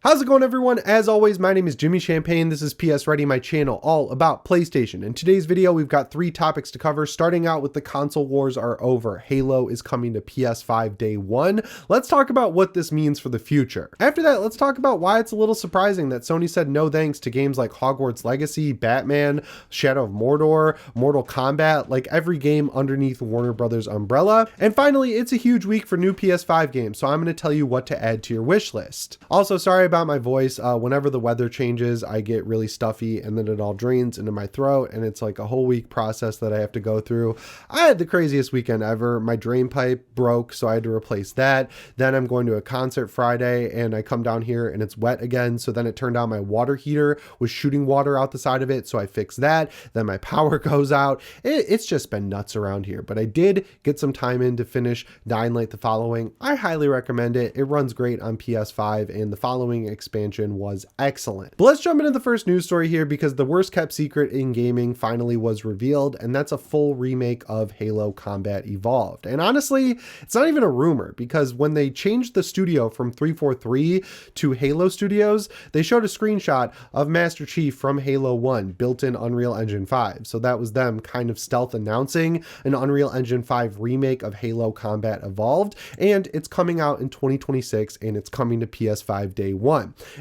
How's it going, everyone? As always, my name is Jimmy Champagne. This is PSReady, my channel all about PlayStation. In today's video, we've got 3 topics to cover. Starting out with the console wars are over. Halo is coming to PS5 day 1. Let's talk about what this means for the future. After that, let's talk about why it's a little surprising that Sony said no thanks to games like Hogwarts Legacy, Batman, Shadow of Mordor, Mortal Kombat, like every game underneath Warner Brothers umbrella. And finally, it's a huge week for new PS5 games, so I'm going to tell you what to add to your wish list. Also, sorry about my voice. Whenever the weather changes, I get really stuffy and then it all drains into my throat, and it's like a whole week process that I have to go through. I had the craziest weekend ever. My drain pipe broke, so I had to replace that. Then I'm going to a concert Friday and I come down here and it's wet again, so then it turned out my water heater was shooting water out the side of it, so I fixed that. Then my power goes out. It's just been nuts around here, but I did get some time in to finish Dying Light the Following. I highly recommend it. It runs great on PS5, and the Following expansion was excellent. But let's jump into the first news story here, because the worst kept secret in gaming finally was revealed, and that's a full remake of Halo Combat Evolved. And honestly, it's not even a rumor, because when they changed the studio from 343 to Halo Studios, they showed a screenshot of Master Chief from Halo 1 built in Unreal Engine 5. So that was them kind of stealth announcing an Unreal Engine 5 remake of Halo Combat Evolved, and it's coming out in 2026, and it's coming to PS5 day 1.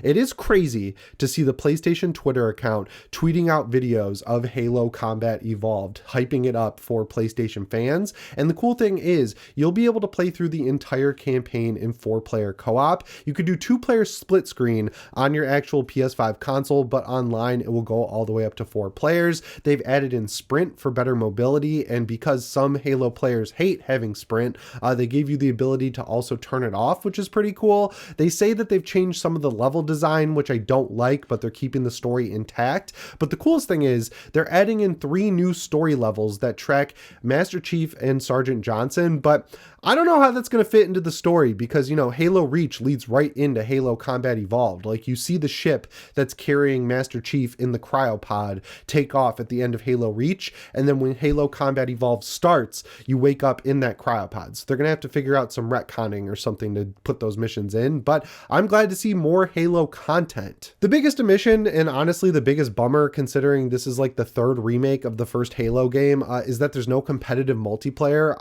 It is crazy to see the PlayStation Twitter account tweeting out videos of Halo Combat Evolved, hyping it up for PlayStation fans. And the cool thing is, you'll be able to play through the entire campaign in 4-player co-op. You could do 2-player split screen on your actual PS5 console, but online it will go all the way up to 4 players. They've added in sprint for better mobility, and because some Halo players hate having sprint, they gave you the ability to also turn it off, which is pretty cool. They say that they've changed some of the level design, which I don't like, but they're keeping the story intact. But the coolest thing is they're adding in 3 new story levels that track Master Chief and Sergeant Johnson, but I don't know how that's going to fit into the story, because, you know, Halo Reach leads right into Halo Combat Evolved. Like, you see the ship that's carrying Master Chief in the cryopod take off at the end of Halo Reach, and then when Halo Combat Evolved starts, you wake up in that cryopod. So they're going to have to figure out some retconning or something to put those missions in, but I'm glad to see more Halo content. The biggest omission, and honestly the biggest bummer, considering this is like the 3rd remake of the first Halo game, is that there's no competitive multiplayer.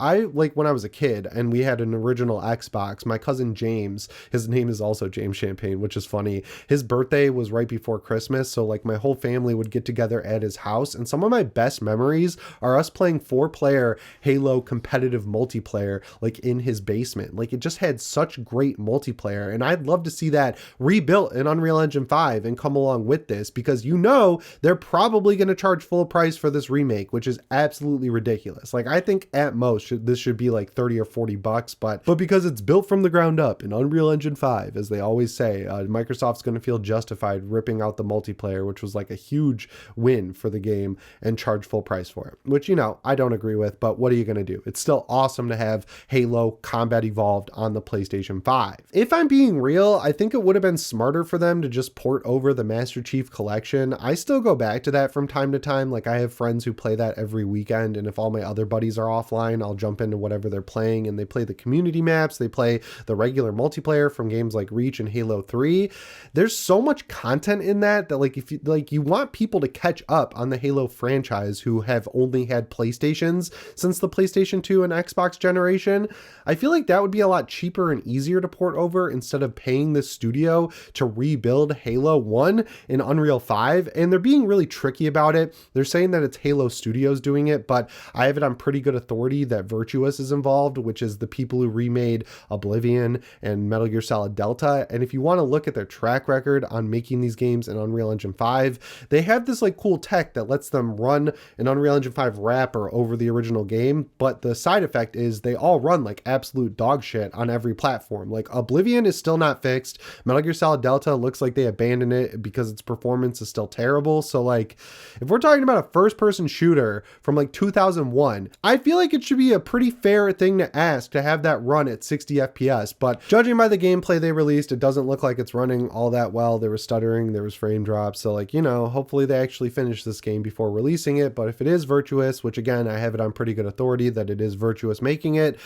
When I was a kid and we had an original Xbox, my cousin James, his name is also James Champagne, which is funny, his birthday was right before Christmas, so like my whole family would get together at his house, and some of my best memories are us playing 4-player Halo competitive multiplayer like in his basement. Like, it just had such great multiplayer, and I'd love to see that rebuilt in Unreal Engine 5 and come along with this, because you know they're probably going to charge full price for this remake, which is absolutely ridiculous. Like, I think at most this should be like 30 or 40 bucks, but because it's built from the ground up in Unreal Engine 5, as they always say, Microsoft's going to feel justified ripping out the multiplayer, which was like a huge win for the game, and charge full price for it, which, you know, I don't agree with, but what are you going to do? It's still awesome to have Halo Combat Evolved on the PlayStation 5. If I'm being real, I think it would have been smarter for them to just port over the Master Chief collection. I still go back to that from time to time. Like, I have friends who play that every weekend, and if all my other buddies are offline, I'll jump into whatever they're playing, and they play the community maps, they play the regular multiplayer from games like Reach and Halo 3. There's so much content in that like, if you want people to catch up on the Halo franchise who have only had PlayStations since the PlayStation 2 and Xbox generation, I feel like that would be a lot cheaper and easier to port over, instead of paying this studio to rebuild Halo 1 in Unreal 5. And they're being really tricky about it. They're saying that it's Halo Studios doing it, but I have it on pretty good authority that Virtuous is involved, which is the people who remade Oblivion and Metal Gear Solid Delta. And if you want to look at their track record on making these games in Unreal Engine 5, they have this like cool tech that lets them run an Unreal Engine 5 wrapper over the original game, but the side effect is they all run like absolute dog shit on every platform. Like, Oblivion is still not fixed. Metal Gear Solid Delta looks like they abandoned it because its performance is still terrible. So like, if we're talking about a first-person shooter from like 2001, I feel like it should be a pretty fair thing to ask to have that run at 60 FPS, but judging by the gameplay they released, it doesn't look like it's running all that well. There was stuttering, there was frame drops, so like, you know, hopefully they actually finish this game before releasing it. But if it is Virtuous, which again, I have it on pretty good authority that it is Virtuous making it,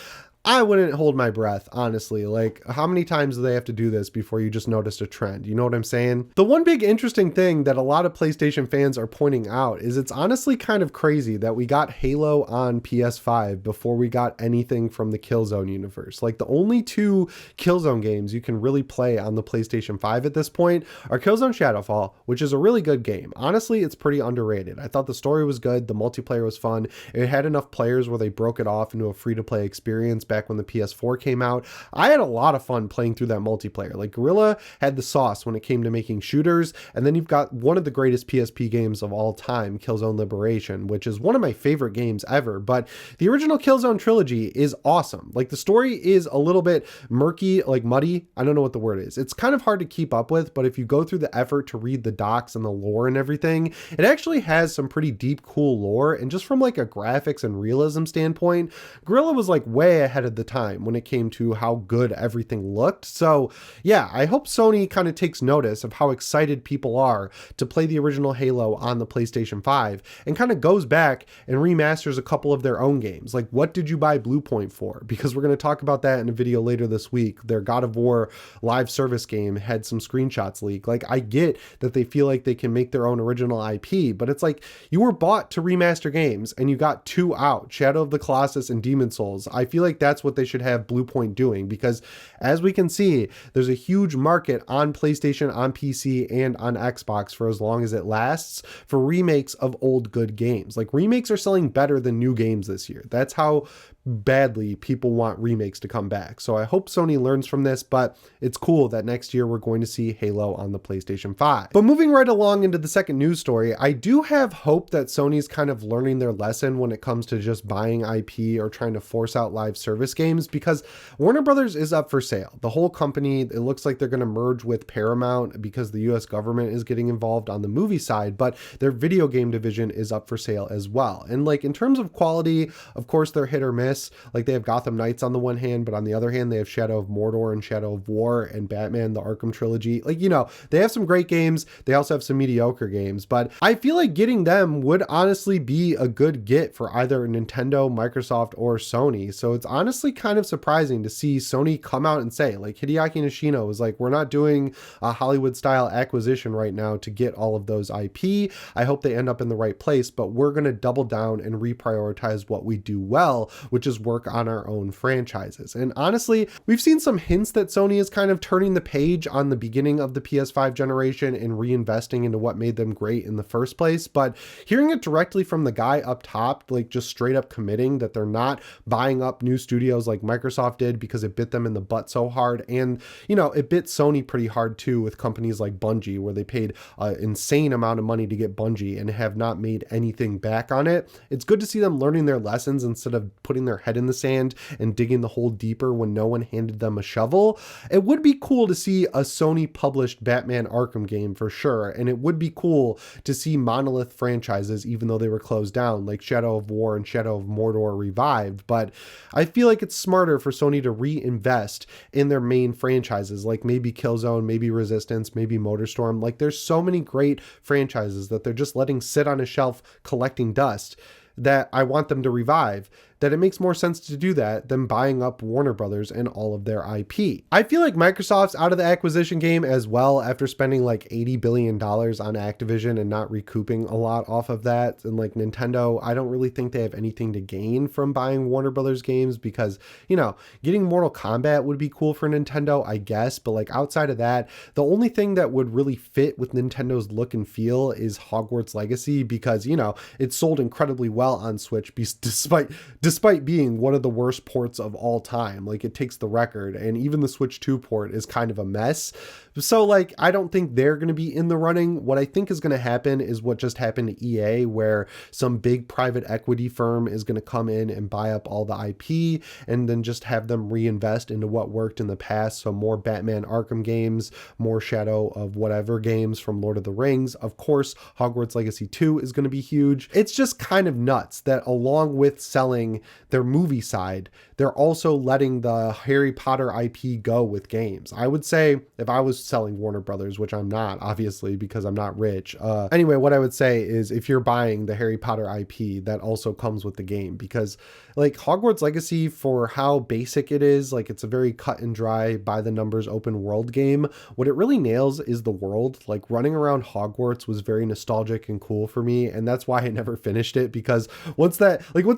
I wouldn't hold my breath, honestly. Like, how many times do they have to do this before you just notice a trend? You know what I'm saying? The one big interesting thing that a lot of PlayStation fans are pointing out is it's honestly kind of crazy that we got Halo on PS5 before we got anything from the Killzone universe. Like, the only two Killzone games you can really play on the PlayStation 5 at this point are Killzone Shadowfall, which is a really good game. Honestly, it's pretty underrated. I thought the story was good, the multiplayer was fun, it had enough players where they broke it off into a free-to-play experience back when the PS4 came out. I had a lot of fun playing through that multiplayer. Like, Guerrilla had the sauce when it came to making shooters, and then you've got one of the greatest PSP games of all time, Killzone Liberation, which is one of my favorite games ever. But the original Killzone trilogy is awesome. Like, the story is a little bit murky, like muddy. I don't know what the word is. It's kind of hard to keep up with, but if you go through the effort to read the docs and the lore and everything, it actually has some pretty deep, cool lore. And just from like a graphics and realism standpoint, Guerrilla was like way ahead of the time when it came to how good everything looked. So yeah, I hope Sony kind of takes notice of how excited people are to play the original Halo on the PlayStation 5 and kind of goes back and remasters a couple of their own games. Like, what did you buy Bluepoint for? Because we're going to talk about that in a video later this week. Their God of War live service game had some screenshots leak. Like, I get that they feel like they can make their own original IP, but it's like you were bought to remaster games and you got two out, Shadow of the Colossus and Demon's Souls. I feel like that's what they should have Bluepoint doing, because as we can see, there's a huge market on PlayStation, on PC, and on Xbox for as long as it lasts for remakes of old good games. Like, remakes are selling better than new games this year. That's how badly people want remakes to come back. So I hope Sony learns from this, but it's cool that next year we're going to see Halo on the PlayStation 5. But moving right along into the second news story, I do have hope that Sony's kind of learning their lesson when it comes to just buying IP or trying to force out live service games, because Warner Brothers is up for sale. The whole company, it looks like they're going to merge with Paramount because the US government is getting involved on the movie side, but their video game division is up for sale as well. And like, in terms of quality, of course, they're hit or miss. Like, they have Gotham Knights on the one hand, but on the other hand, they have Shadow of Mordor and Shadow of War and Batman, the Arkham trilogy. Like, you know, they have some great games. They also have some mediocre games, but I feel like getting them would honestly be a good get for either Nintendo, Microsoft, or Sony. So it's honestly kind of surprising to see Sony come out and say, like, Hideaki Nishino was like, we're not doing a Hollywood style acquisition right now to get all of those IP. I hope they end up in the right place, but we're going to double down and reprioritize what we do well, which is work on our own franchises. And honestly, we've seen some hints that Sony is kind of turning the page on the beginning of the PS5 generation and reinvesting into what made them great in the first place. But hearing it directly from the guy up top, like just straight up committing that they're not buying up new studios like Microsoft did because it bit them in the butt so hard. And, you know, it bit Sony pretty hard too with companies like Bungie, where they paid an insane amount of money to get Bungie and have not made anything back on it. It's good to see them learning their lessons instead of putting their head in the sand and digging the hole deeper when no one handed them a shovel. It would be cool to see a Sony published Batman Arkham game for sure, and it would be cool to see monolith franchises, even though they were closed down, like Shadow of War and Shadow of Mordor revived. But I feel like it's smarter for Sony to reinvest in their main franchises, like maybe Killzone, maybe Resistance, maybe Motorstorm. Like, there's so many great franchises that they're just letting sit on a shelf collecting dust that I want them to revive, that it makes more sense to do that than buying up Warner Brothers and all of their IP. I feel like Microsoft's out of the acquisition game as well after spending like $80 billion on Activision and not recouping a lot off of that. And like Nintendo, I don't really think they have anything to gain from buying Warner Brothers games because, you know, getting Mortal Kombat would be cool for Nintendo, I guess. But like outside of that, the only thing that would really fit with Nintendo's look and feel is Hogwarts Legacy, because, you know, it sold incredibly well on Switch despite being one of the worst ports of all time. Like, it takes the record, and even the Switch 2 port is kind of a mess. So like, I don't think they're going to be in the running. What I think is going to happen is what just happened to EA, where some big private equity firm is going to come in and buy up all the IP and then just have them reinvest into what worked in the past. So more Batman Arkham games, more Shadow of whatever games from Lord of the Rings. Of course, Hogwarts Legacy 2 is going to be huge. It's just kind of nuts that along with selling their movie side, they're also letting the Harry Potter IP go with games. I would say if I was selling Warner Brothers, which I'm not, obviously, because I'm not rich. Anyway, what I would say is if you're buying the Harry Potter IP, that also comes with the game, because like Hogwarts Legacy, for how basic it is, like it's a very cut and dry, by the numbers open world game. What it really nails is the world. Like running around Hogwarts was very nostalgic and cool for me, and that's why I never finished it, because once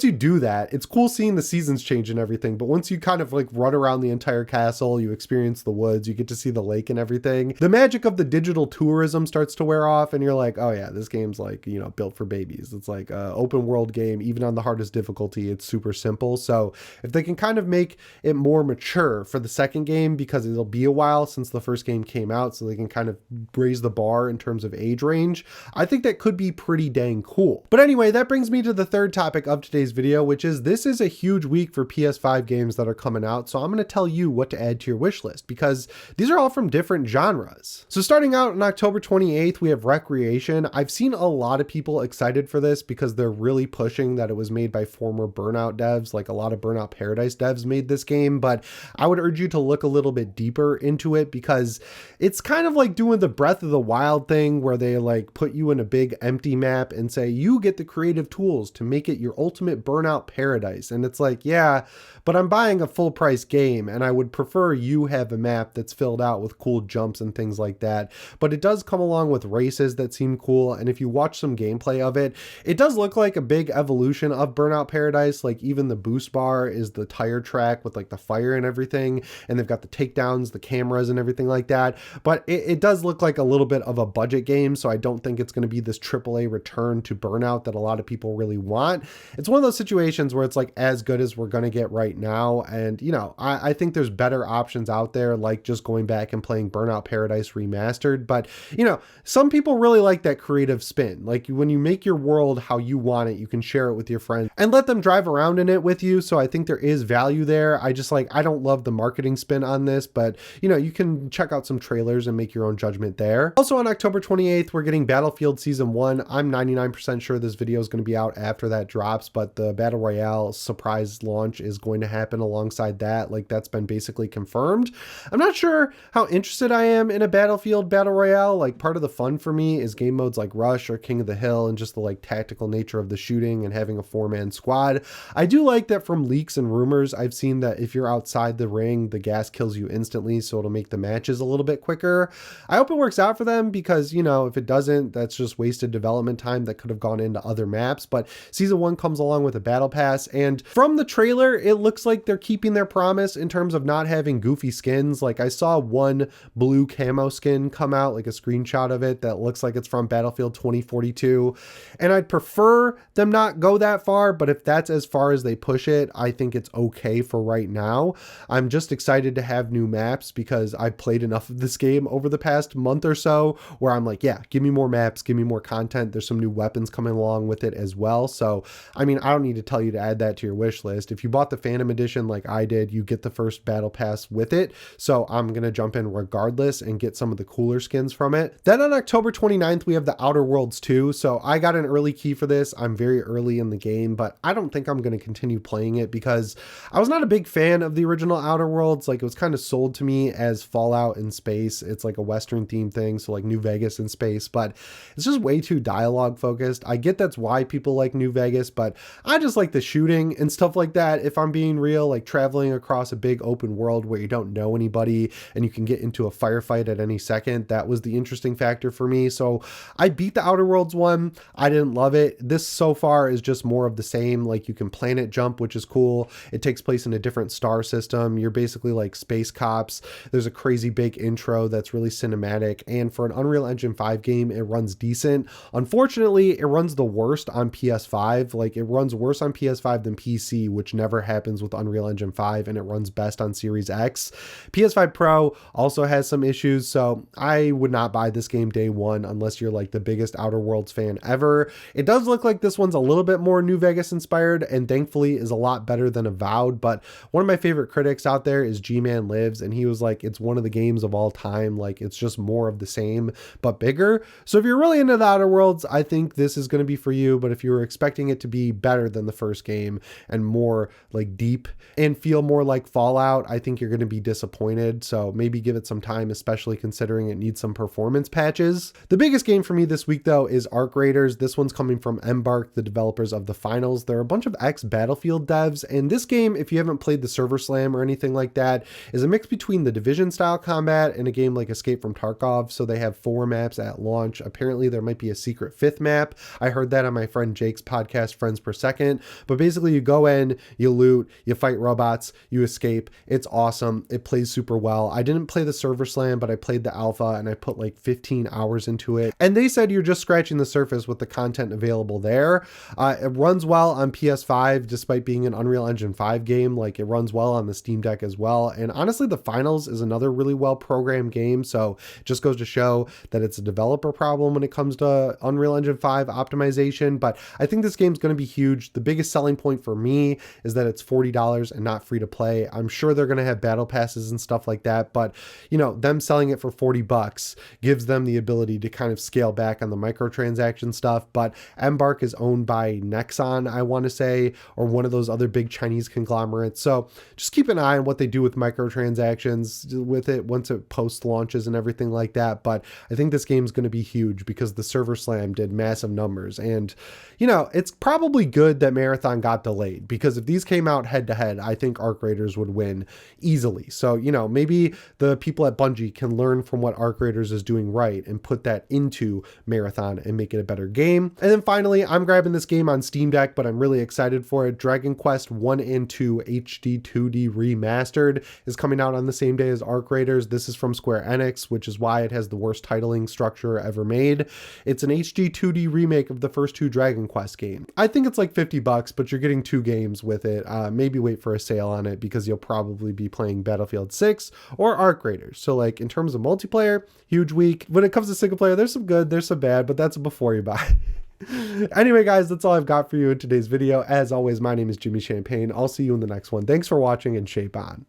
you do that, it's cool seeing the seasons change and everything, but once you kind of like run around the entire castle, you experience the woods, you get to see the lake and everything, the magic of the digital tourism starts to wear off, and you're like, oh yeah, this game's like, you know, built for babies. It's like a open world game. Even on the hardest difficulty, it's super simple. So if they can kind of make it more mature for the second game, because it'll be a while since the first game came out, so they can kind of raise the bar in terms of age range, I think that could be pretty dang cool. But anyway, that brings me to the third topic of today's video, which is this is a huge week for PS5 games that are coming out. So I'm going to tell you what to add to your wish list, because these are all from different genres. So starting out on October 28th, we have Recreation. I've seen a lot of people excited for this because they're really pushing that it was made by former Burnout devs. Like a lot of Burnout Paradise devs made this game, but I would urge you to look a little bit deeper into it, because it's kind of like doing the Breath of the Wild thing, where they like put you in a big empty map and say you get the creative tools to make it your ultimate Burnout Paradise. And it's like, yeah, but I'm buying a full price game, and I would prefer you have a map that's filled out with cool jumps and things like that. But it does come along with races that seem cool, and if you watch some gameplay of it, it does look like a big evolution of Burnout Paradise. Like even the boost bar is the tire track with like the fire and everything, and they've got the takedowns, the cameras and everything like that. But it does look like a little bit of a budget game, so I don't think it's going to be this AAA return to Burnout that a lot of people really want. It's one of those situations where it's like as good as we're going to get right now, and you know, I think there's better options out there, like just going back and playing Burnout Paradise Remastered. But you know, some people really like that creative spin. Like when you make your world how you want it, you can share it with your friends and let them drive around in it with you. So I think there is value there. I don't love the marketing spin on this, but you know, you can check out some trailers and make your own judgment there. Also on October 28th, we're getting Battlefield Season 1. I'm 99% sure this video is going to be out after that drops, but the Battle Royale surprise launch is going to happen alongside that. Like that's been basically confirmed. I'm not sure how interested I am in a Battlefield Battle Royale. Like part of the fun for me is game modes like Rush or King of the Hill, and just the like tactical nature of the shooting and having a 4-man squad. I do like that from leaks and rumors, I've seen that if you're outside the ring, the gas kills you instantly, so it'll make the matches a little bit quicker. I hope it works out for them, because you know, if it doesn't, that's just wasted development time that could have gone into other maps. But Season 1 comes along with a battle pass, and from the trailer, it looks like they're keeping their promise in terms of not having goofy skins. Like I saw one blue camo skin come out, like a screenshot of it that looks like it's from Battlefield 2042, and I'd prefer them not go that far, but if that's as far as they push it, I think it's okay for right now. I'm just excited to have new maps, because I've played enough of this game over the past month or so where I'm like, yeah, give me more maps, give me more content. There's some new weapons coming along with it as well. So I mean, I don't need to tell you to add that to your wish list. If you bought the Phantom Edition like I did, you get the first battle pass with it, so I'm gonna jump in regardless and get some of the cooler skins from it. Then on October 29th, we have the Outer Worlds 2. So I got an early key for this. I'm very early in the game, but I don't think I'm going to continue playing it, because I was not a big fan of the original Outer Worlds. Like it was kind of sold to me as Fallout in space. It's like a Western themed thing, so like New Vegas in space, but it's just way too dialogue focused. I get that's why people like New Vegas, but I just like the shooting and stuff like that. If I'm being real, like traveling across a big open world where you don't know anybody and you can get into a firefight at any second, that was the interesting factor for me. So I beat the Outer Worlds one. I didn't love it. This so far is just more of the same. Like you can planet jump, which is cool. It takes place in a different star system. You're basically like space cops. There's a crazy big intro that's really cinematic, and for an Unreal Engine 5 game, it runs decent. Unfortunately, it runs the worst on PS5. Like it runs worse on PS5 than PC, which never happens with Unreal Engine 5, and it runs best on Series X. PS5 Pro also has some issues, so I would not buy this game day one unless you're like the biggest Outer Worlds fan ever. It does look like this one's a little bit more New Vegas inspired, and thankfully is a lot better than Avowed. But one of my favorite critics out there is G-Man Lives, and he was like, it's one of the games of all time. Like it's just more of the same but bigger. So if you're really into the Outer Worlds, I think this is going to be for you. But if you were expecting it to be better than the first game and more like deep and feel more like Fallout, I think you're going to be disappointed. So maybe give it some time time, especially considering it needs some performance patches. The biggest game for me this week though is Arc Raiders. This one's coming from Embark, the developers of the finals. They're a bunch of ex-Battlefield devs, and this game, if you haven't played the Server Slam or anything like that, is a mix between the Division style combat and a game like Escape from Tarkov. So they have 4 maps at launch. Apparently there might be a secret 5th map. I heard that on my friend Jake's podcast, Friends Per Second. But basically you go in, you loot, you fight robots, you escape. It's awesome. It plays super well. I didn't play the Server Slam, but I played the alpha and I put like 15 hours into it. And they said you're just scratching the surface with the content available there. It runs well on PS5 despite being an Unreal Engine 5 game. Like, it runs well on the Steam Deck as well. And honestly, the finals is another really well programmed game. So it just goes to show that it's a developer problem when it comes to Unreal Engine 5 optimization. But I think this game's going to be huge. The biggest selling point for me is that it's $40 and not free to play. I'm sure they're going to have battle passes and stuff like that, but you know, them selling it for 40 bucks gives them the ability to kind of scale back on the microtransaction stuff. But Embark is owned by Nexon, I want to say, or one of those other big Chinese conglomerates. So just keep an eye on what they do with microtransactions with it once it post launches and everything like that. But I think this game is going to be huge because the Server Slam did massive numbers. And, you know, it's probably good that Marathon got delayed, because if these came out head to head, I think Arc Raiders would win easily. So, you know, maybe the people at Bungie can learn from what Arc Raiders is doing right and put that into Marathon and make it a better game. And then finally, I'm grabbing this game on Steam Deck, but I'm really excited for it. Dragon Quest 1 and 2 HD 2D Remastered is coming out on the same day as Arc Raiders. This is from Square Enix, which is why it has the worst titling structure ever made. It's an HD 2D remake of the first 2 Dragon Quest games. I think it's like 50 bucks, but you're getting 2 games with it. Maybe wait for a sale on it because you'll probably be playing Battlefield 6 or Arc Raiders. So like in terms of multiplayer, huge week. When it comes to single player, there's some good, there's some bad, but that's before you buy. Anyway, guys, that's all I've got for you in today's video. As always, my name is Jimmy Champagne. I'll see you in the next one. Thanks for watching and shape on.